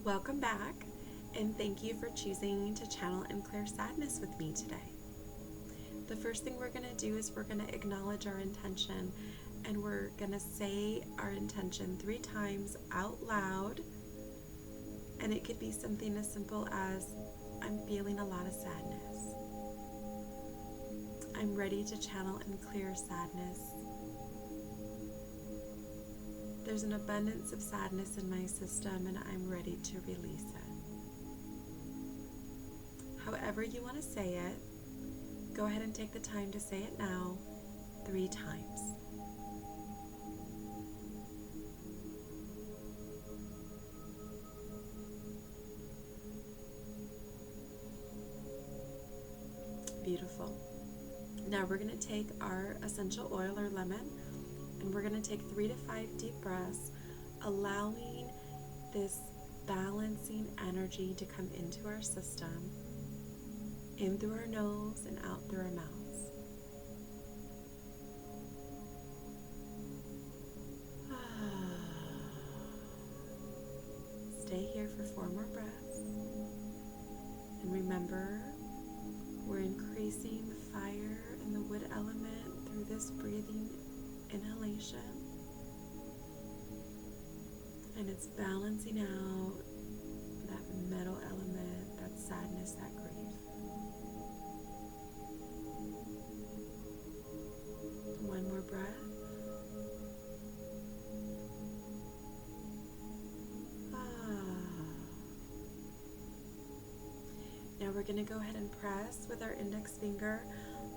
Welcome back, and thank you for choosing to channel and clear sadness with me today. The first thing we're going to do is we're going to acknowledge our intention, and we're going to say our intention 3 times out loud, and it could be something as simple as, I'm feeling a lot of sadness. I'm ready to channel and clear sadness. There's an abundance of sadness in my system, and I'm ready to release it. However you want to say it, go ahead and take the time to say it now 3 times. Beautiful. Now we're going to take our essential oil or lemon, and we're going to take 3 to 5 deep breaths, allowing this balancing energy to come into our system, in through our nose and out through our mouths. Stay here for 4 more breaths. And remember, we're increasing the fire and the wood element through this breathing inhalation. And it's balancing out that metal element, that sadness, that grief. One more breath. Now we're going to go ahead and press with our index finger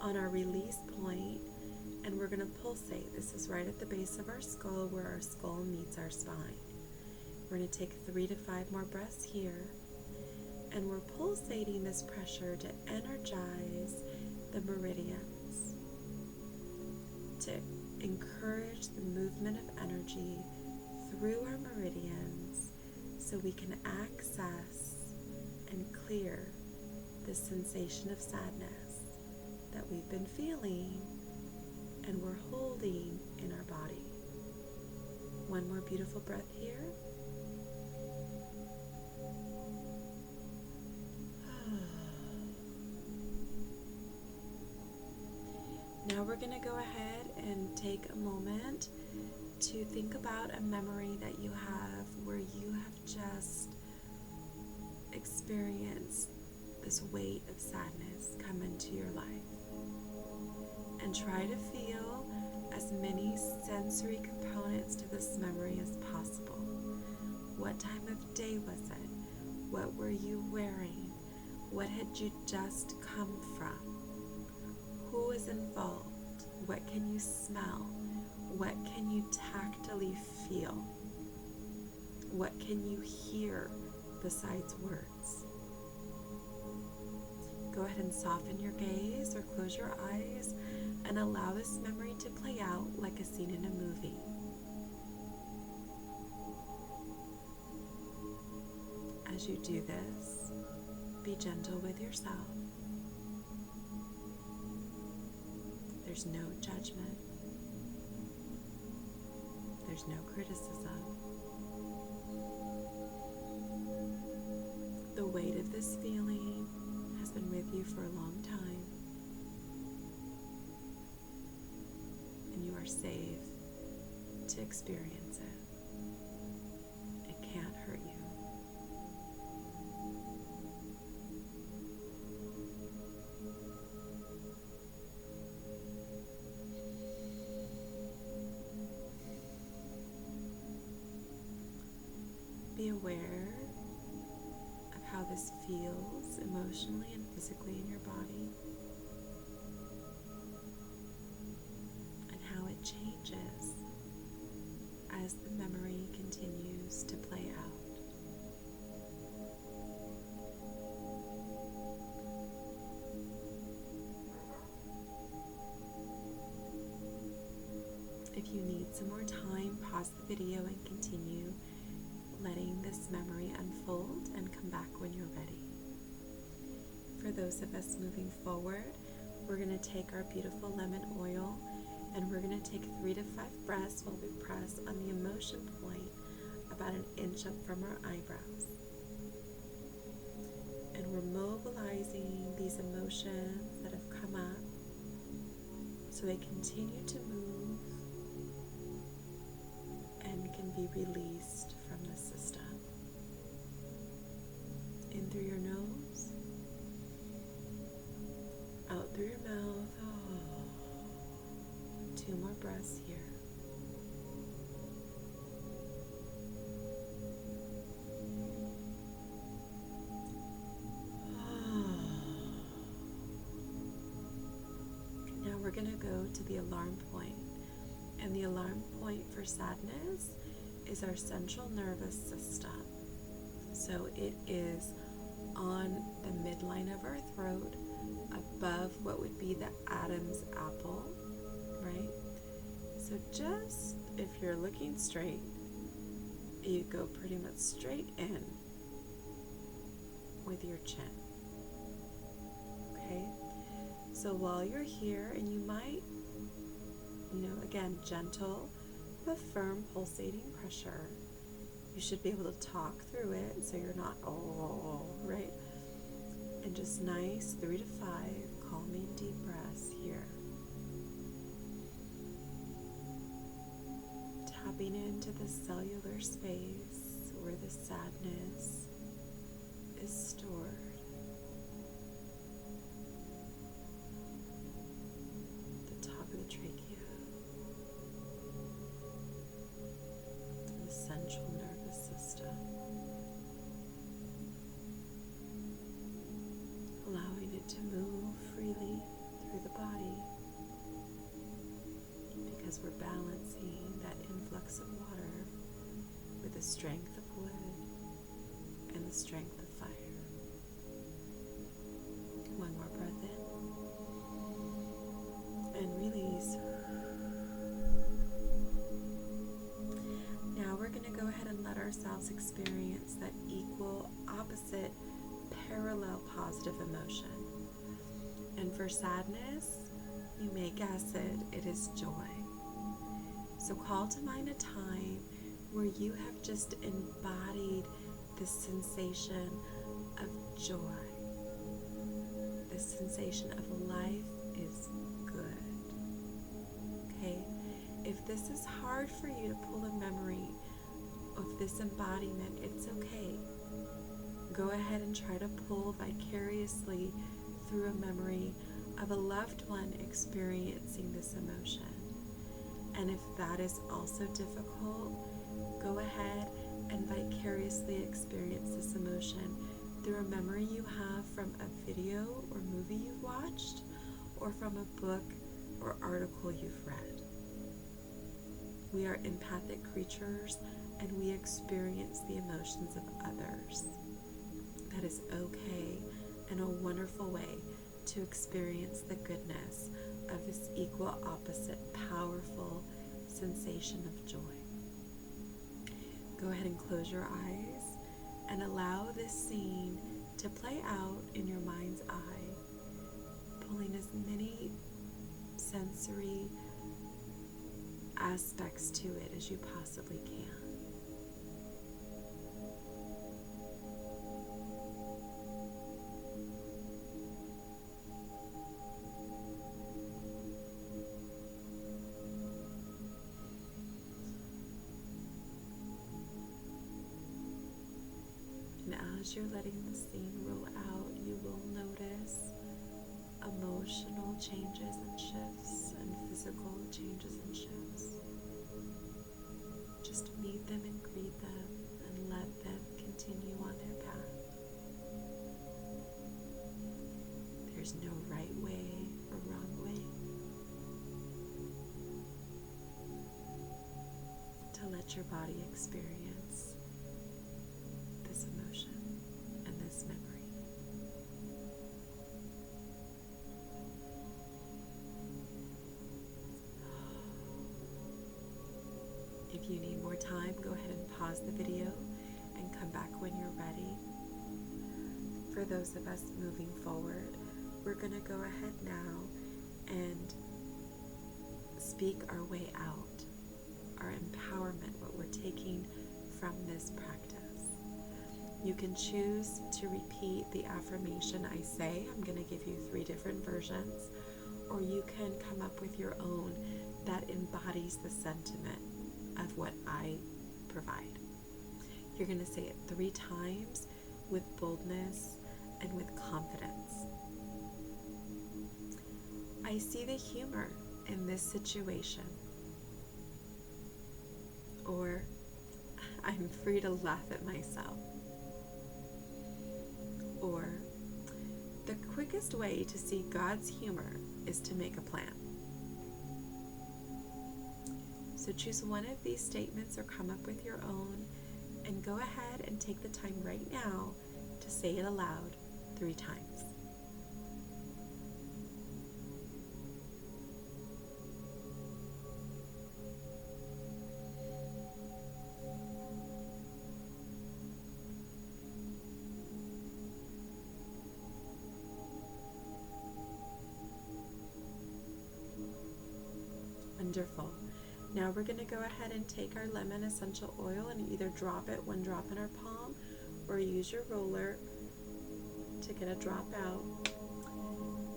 on our release point, and we're going to pulsate. This is right at the base of our skull where our skull meets our spine. We're going to take 3 to 5 more breaths here, and we're pulsating this pressure to energize the meridians, to encourage the movement of energy through our meridians so we can access and clear this sensation of sadness that we've been feeling and we're holding in our body. One more beautiful breath here. Now we're going to go ahead and take a moment to think about a memory that you have where you have just experienced this weight of sadness come into your life. And try to feel as many sensory components to this memory as possible. What time of day was it? What were you wearing? What had you just come from? Who is involved? What can you smell? What can you tactily feel? What can you hear besides words? Go ahead and soften your gaze or close your eyes and allow this memory to play out like a scene in a movie. As you do this, be gentle with yourself. There's no judgment. There's no criticism. The weight of this feeling has been with you for a long time, and you are safe to experience it. It can't hurt you. Be aware of how this feels emotionally and physically in your body, and how it changes as the memory continues to play out. If you need some more time, pause the video and continue letting this memory unfold and come back when you're ready. For those of us moving forward, we're going to take our beautiful lemon oil and we're going to take 3 to 5 breaths while we press on the emotion point of about an inch up from our eyebrows. And we're mobilizing these emotions that have come up so they continue to move and can be released from the system. In through your nose, out through your mouth. Oh. 2 more breaths here. Now we're going to go to the alarm point. And the alarm point for sadness is our central nervous system. So it is on the midline of our throat, above what would be the Adam's apple, right? So just if you're looking straight, you go pretty much straight in with your chin. Okay? So while you're here, and you might, again, gentle but firm pulsating pressure, you should be able to talk through it so you're not, right? And just nice 3 to 5 calming deep breaths here. Tapping into the cellular space where the sadness is stored. The top of the trachea. The central nervous system. Allowing it to move freely through the body, because we're balancing that influx of water with the strength of wood and the strength of fire. 1 more breath in and release. Now we're going to go ahead and let ourselves experience that equal, opposite, parallel positive emotion. And for sadness, you may guess it is joy. So call to mind a time where you have just embodied the sensation of joy. The sensation of life is good. Okay? If this is hard for you to pull a memory of this embodiment, it's okay. Go ahead and try to pull vicariously through a memory of a loved one experiencing this emotion. And if that is also difficult, go ahead and vicariously experience this emotion through a memory you have from a video or movie you've watched, or from a book or article you've read. We are empathic creatures, and we experience the emotions of others. That is okay, and a wonderful way to experience the goodness of this equal opposite powerful sensation of joy. Go ahead and close your eyes and allow this scene to play out in your mind's eye, pulling as many sensory aspects to it as you possibly can. And as you're letting the scene roll out, you will notice emotional changes and shifts and physical changes and shifts. Just meet them and greet them and let them continue on their path. There's no right way or wrong way. To let your body experience this emotion and this memory. If you need more time, go ahead and pause the video and come back when you're ready. For those of us moving forward, we're going to go ahead now and speak our way out, our empowerment, what we're taking from this practice. You can choose to repeat the affirmation I say. I'm going to give you 3 different versions, or you can come up with your own that embodies the sentiment of what I provide. You're going to say it 3 times with boldness and with confidence. I see the humor in this situation. Or, I'm free to laugh at myself. Or, the quickest way to see God's humor is to make a plan. So choose one of these statements or come up with your own, and go ahead and take the time right now to say it aloud 3 times. Wonderful. Now we're going to go ahead and take our lemon essential oil and either drop it 1 drop in our palm or use your roller to get a drop out.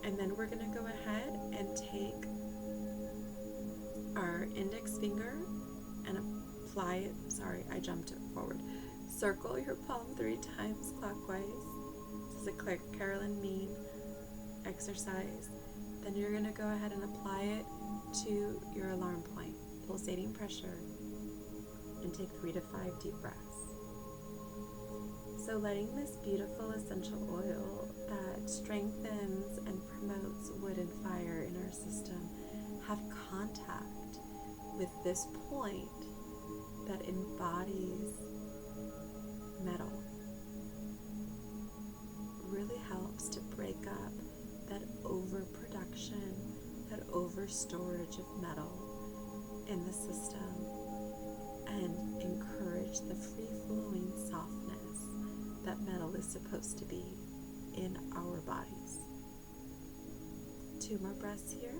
And then we're going to go ahead and take our index finger and apply it. Sorry, I jumped it forward. Circle your palm 3 times clockwise. This is a Caryoln Mein exercise. Then you're going to go ahead and apply it to your alarm point, pulsating pressure, and take 3 to 5 deep breaths. So letting this beautiful essential oil that strengthens and promotes wood and fire in our system have contact with this point that embodies metal really helps to break up that overproduction, that over storage of metal in the system, and encourage the free-flowing softness that metal is supposed to be in our bodies. 2 more breaths here.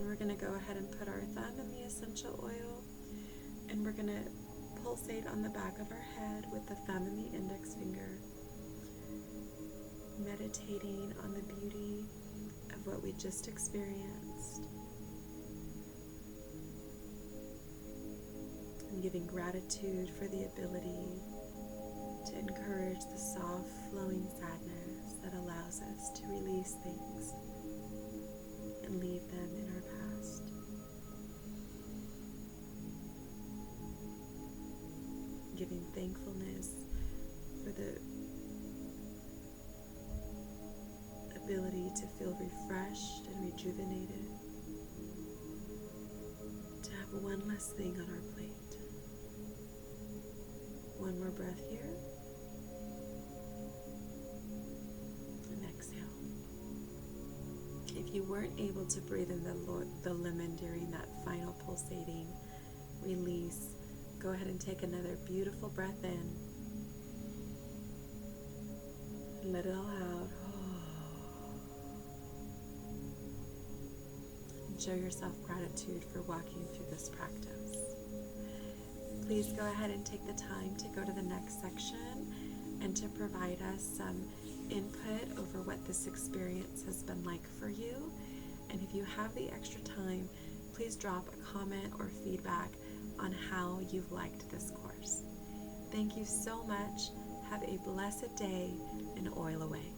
We're going to go ahead and put our thumb in the essential oil, and we're going to pulsate on the back of our head with the thumb and the index finger, meditating on the beauty of what we just experienced, and giving gratitude for the ability to encourage the soft flowing sadness that allows us to release things and leave them in our past. Giving thankfulness for the ability to feel refreshed and rejuvenated, to have one less thing on our plate. 1 more breath here. And exhale. If you weren't able to breathe in the lemon during that final pulsating release, go ahead and take another beautiful breath in. And let it all out. And show yourself gratitude for walking through this practice. Please go ahead and take the time to go to the next section and to provide us some input over what this experience has been like for you. And if you have the extra time, please drop a comment or feedback on how you've liked this course. Thank you so much. Have a blessed day and oil away.